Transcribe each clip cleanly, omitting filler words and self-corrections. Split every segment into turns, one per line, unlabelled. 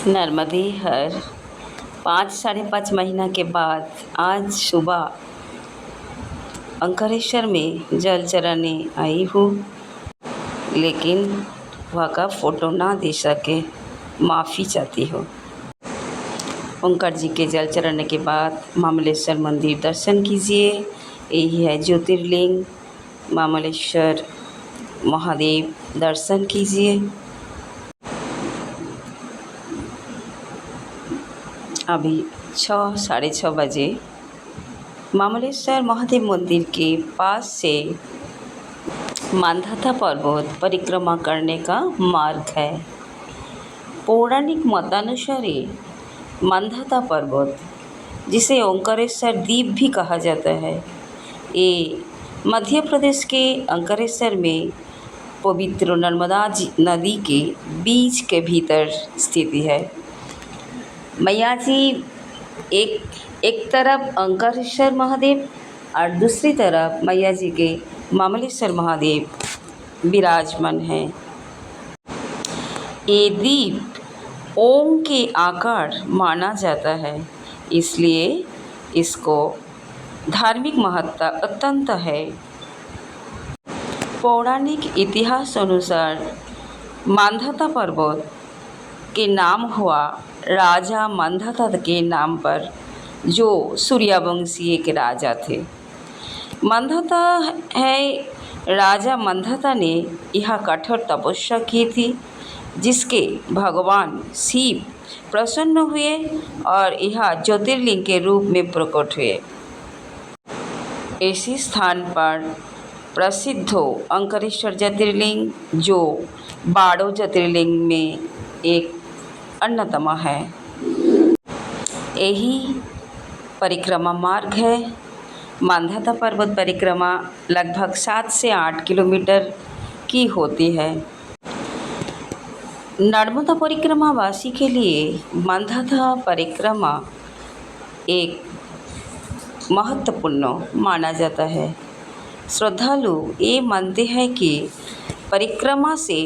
नर्मदे हर 5 साढ़े 5 महीना के बाद आज सुबह अंकारेश्वर में जल चढ़ाने आई हूँ, लेकिन वहाँ का फ़ोटो ना दे सके, माफ़ी चाहती हूँ। ओंकार जी के जल चढ़ाने के बाद मामलेश्वर मंदिर दर्शन कीजिए। यही है ज्योतिर्लिंग मामलेश्वर महादेव, दर्शन कीजिए। अभी 6 साढ़े 6 बजे मामलेश्वर महादेव मंदिर के पास से मांधाता पर्वत परिक्रमा करने का मार्ग है। पौराणिक मतानुसार मांधाता पर्वत, जिसे ओंकारेश्वर द्वीप भी कहा जाता है, ये मध्य प्रदेश के अंकारेश्वर में पवित्र नर्मदा नदी के बीच के भीतर स्थित है। मैया जी एक तरफ अंकारेश्वर महादेव और दूसरी तरफ मैया जी के मामलेश्वर महादेव विराजमान हैं। ये द्वीप ओम के आकार माना जाता है, इसलिए इसको धार्मिक महत्ता अत्यंत है। पौराणिक इतिहास अनुसार मांधाता पर्वत के नाम हुआ राजा मांधाता के नाम पर, जो सूर्यवंशी एक राजा थे। मांधाता है, राजा मांधाता ने यहाँ कठोर तपस्या की थी, जिसके भगवान शिव प्रसन्न हुए और यहाँ ज्योतिर्लिंग के रूप में प्रकट हुए। इसी स्थान पर प्रसिद्ध अंकारेश्वर ज्योतिर्लिंग, जो 12 ज्योतिर्लिंग में एक अन्यतम है। यही परिक्रमा मार्ग है। मांधाता पर्वत परिक्रमा लगभग 7 से 8 किलोमीटर की होती है। नर्मदा परिक्रमा वासी के लिए मांधाता परिक्रमा एक महत्वपूर्ण माना जाता है। श्रद्धालु ये मानते हैं कि परिक्रमा से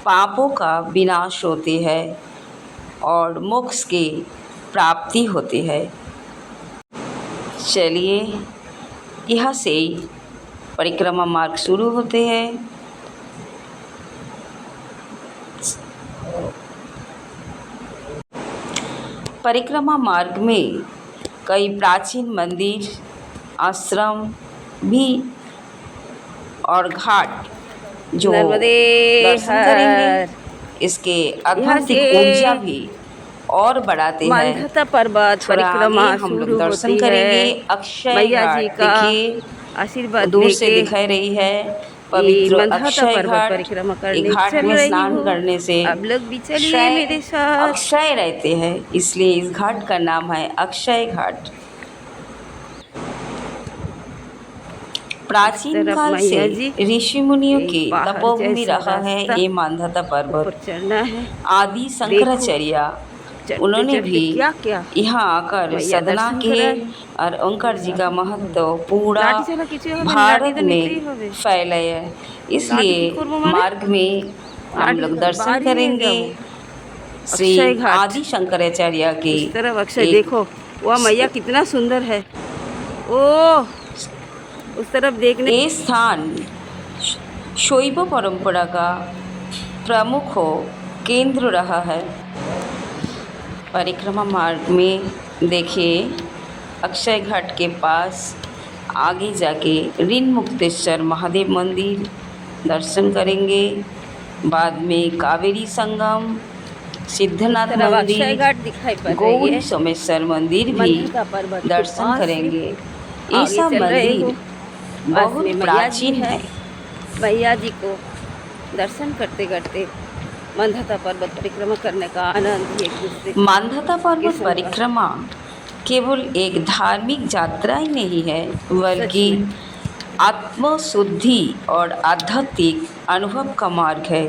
पापों का विनाश होती है और मोक्ष की प्राप्ति होती है। चलिए, यहाँ से परिक्रमा मार्ग शुरू होते हैं। परिक्रमा मार्ग में कई प्राचीन मंदिर, आश्रम भी और घाट जो दर्शन करेंगे, इसके आध्यात्मिक ऊर्जा भी और बढ़ाते हैं।
मांधाता पर्वत परिक्रमा
हम लोग
शुरू
दर्शन
होती
करेंगे।
है।
अक्षय
मैया
घाट
जी का
देखिए,
आशीर्वाद
दूर से
लेके
दिखाई रही है पवित्र
मांधाता
अक्षय
पर्वत
घाट।
परिक्रमा
ये
करने
घाट
चल
में
रही
स्नान
हूँ।
करने से
आप लोग भी चलिए मेरे साथ।
अक्षय रहते हैं, इसलिए इस घाट का नाम है अक्षय घाट। प्राचीन काल से ऋषि मुनियों की तपोभूमि रहा है ये मांधाता पर्वत।
चढ़ना है।
आदि शंकराचार्य, उन्होंने भी यहाँ आकर साधना की और ओंकार जी का महत्व पूरा भारत में फैलाया। इसलिए मार्ग में हम लोग दर्शन करेंगे श्री आदि शंकराचार्य की
तरफ। अक्षय देखो, वह मैया कितना सुंदर है। ओह, उस तरफ देखने।
ये स्थान शैव परंपरा का प्रमुख केंद्र रहा है। परिक्रमा मार्ग में देखिए, अक्षय घाट के पास आगे जाके ऋण मुक्तेश्वर महादेव मंदिर दर्शन करेंगे। बाद में कावेरी संगम, सिद्धनाथ मंदिर, गौरी सोमेश्वर मंदिर भी दर्शन करेंगे। ये सब मंदिर बहुत प्राचीन है।
मैया जी को दर्शन करते करते मांधाता पर्वत परिक्रमा करने का आनंद ही एक दूसरे।
मांधाता पर्वत परिक्रमा केवल एक धार्मिक यात्रा ही नहीं है, बल्कि आत्मशुद्धि और आध्यात्मिक अनुभव का मार्ग है।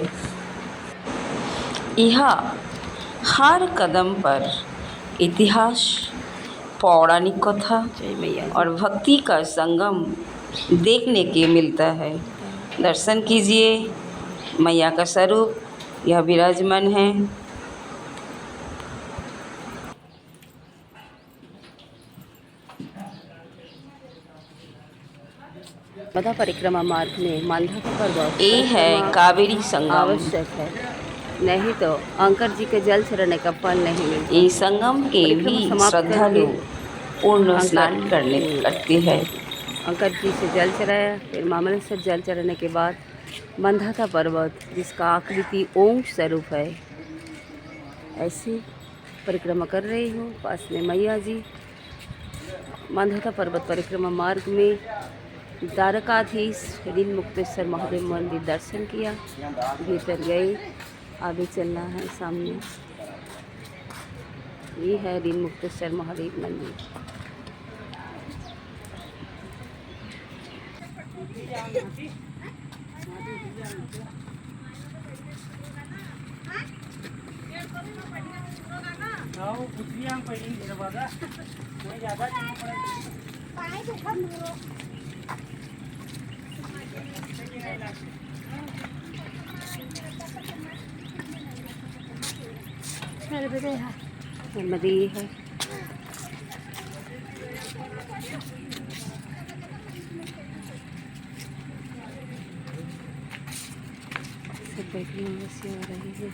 यह हर कदम पर इतिहास, पौराणिक कथा और भक्ति का संगम देखने के मिलता है। दर्शन कीजिए, मैया का स्वरूप यह विराजमान है।
नर्मदा परिक्रमा मार्ग में मांधाता पर्वत
ये है
परिक्रमा
कावेरी संगम।
आवश्यक है, नहीं तो अंकर जी के जल चढ़ने का फल नहीं मिलता।
ये संगम के
परिक्रमा
भी
समाप्त
श्रद्धालु पूर्ण स्नान
अंकर
करते हैं।
अंकर जी से जल चढ़ाया, फिर मामलेश्वर जल चढ़ने के बाद मांधाता पर्वत जिसका आकृति ओम स्वरूप है, ऐसी परिक्रमा कर रही हूँ। पास में मैया जी। मांधाता पर्वत परिक्रमा मार्ग में द्वारकाधीश ऋण मुक्तेश्वर महादेव मंदिर दर्शन किया, भीतर गए। आगे चलना है, सामने ये है ऋण मुक्तेश्वर महादेव मंदिर। नदी है, सब बैठने में बसी हो रही है।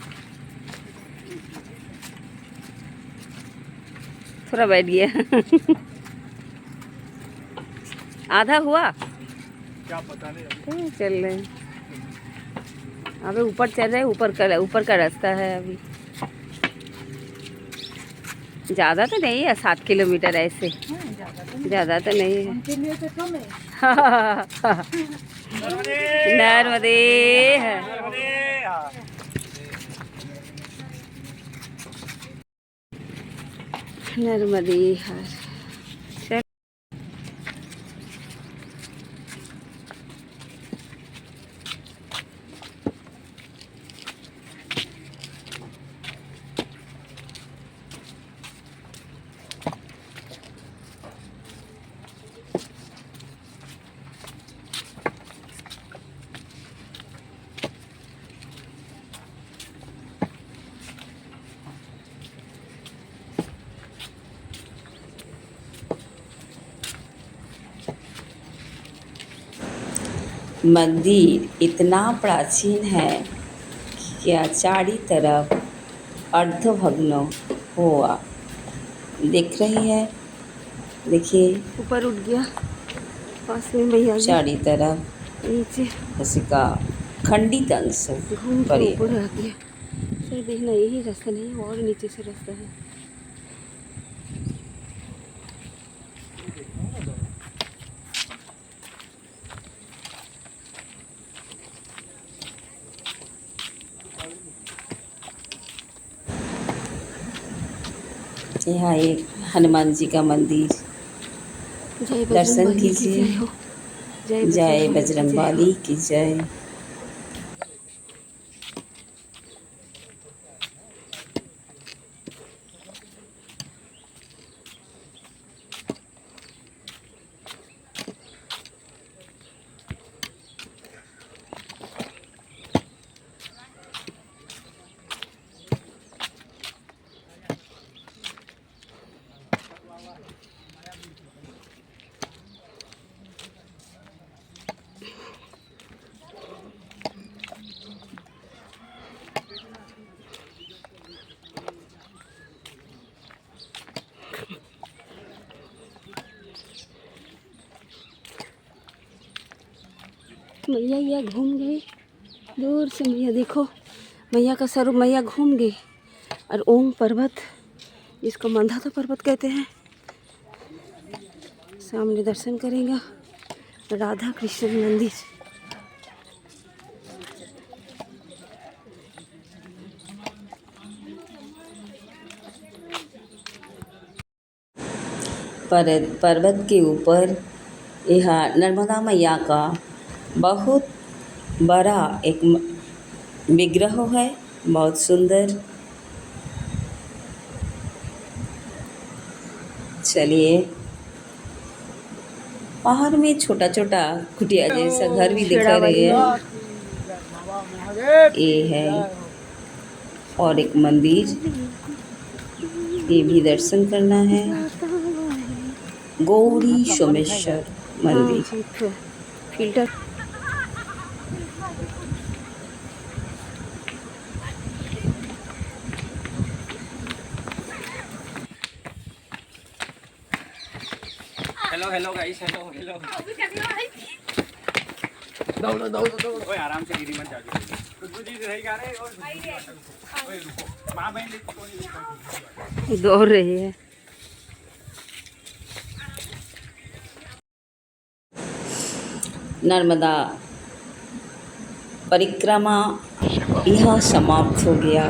थोड़ा बैठ गया आधा हुआ
क्या पता नहीं।
तो चल रहे हैं, अभी ऊपर चल रहे हैं। ऊपर का रास्ता है अभी, ज़्यादा तो नहीं है, 7 किलोमीटर ऐसे, ज़्यादा तो नहीं है। नर्मदे है। नर्मदे हर। चल
मंदिर इतना प्राचीन है कि चारी तरफ अर्धभग्न हुआ दिख रही है। देखिए
ऊपर उठ गया, पास में मैया जी,
चारी तरफ
नीचे
उसका खंडित अंश
घूम
पर
के ऊपर आ गया। सर देखना, यही रास्ता नहीं और नीचे से रास्ता है।
यहाँ एक हनुमान जी का मंदिर,
जय
दर्शन
बजरंगबली की
कीजिए।
जय हो।
जय
बजरंगबली की जय हो।
बजरंगबली की जय।
मैया ये घूम गई, दूर से मैया देखो, मैया का स्वरूप मैया घूम गई। और ओम पर्वत जिसको मांधाता पर्वत कहते हैं, सामने दर्शन करेगा राधा कृष्ण मंदिर।
पर्वत के ऊपर यहाँ नर्मदा मैया का बहुत बड़ा एक विग्रह है, बहुत सुंदर। चलिए, पहाड़ में छोटा छोटा कुटिया जैसा घर भी दिखा रही है। ये है और एक मंदिर, ये भी दर्शन करना है। गौरी सोमेश्वर मंदिर।
Filter
hello hello guys, hello hello. दौड़ो दौड़ो दौड़ो, ओए आराम से, गिरी मत जाके। खुशबू जी रही गा रहे और ओए रुको, मां बहन लेके कोई
दौड़ रही है।
नर्मदा परिक्रमा यह समाप्त हो गया।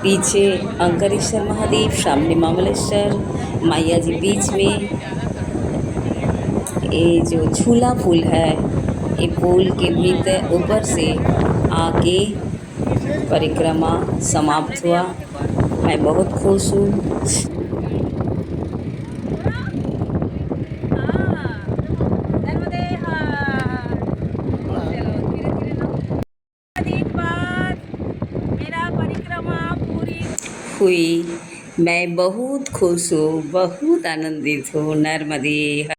पीछे अंकरेश्वर महादेव, सामने मामलेश्वर, मैया जी बीच में। ये जो झूला पुल है, ये पुल के भीतर ऊपर से आके परिक्रमा समाप्त हुआ। मैं बहुत खुश हूँ। हुई। मैं बहुत खुश हूँ, बहुत आनंदित हूँ। नर्मदे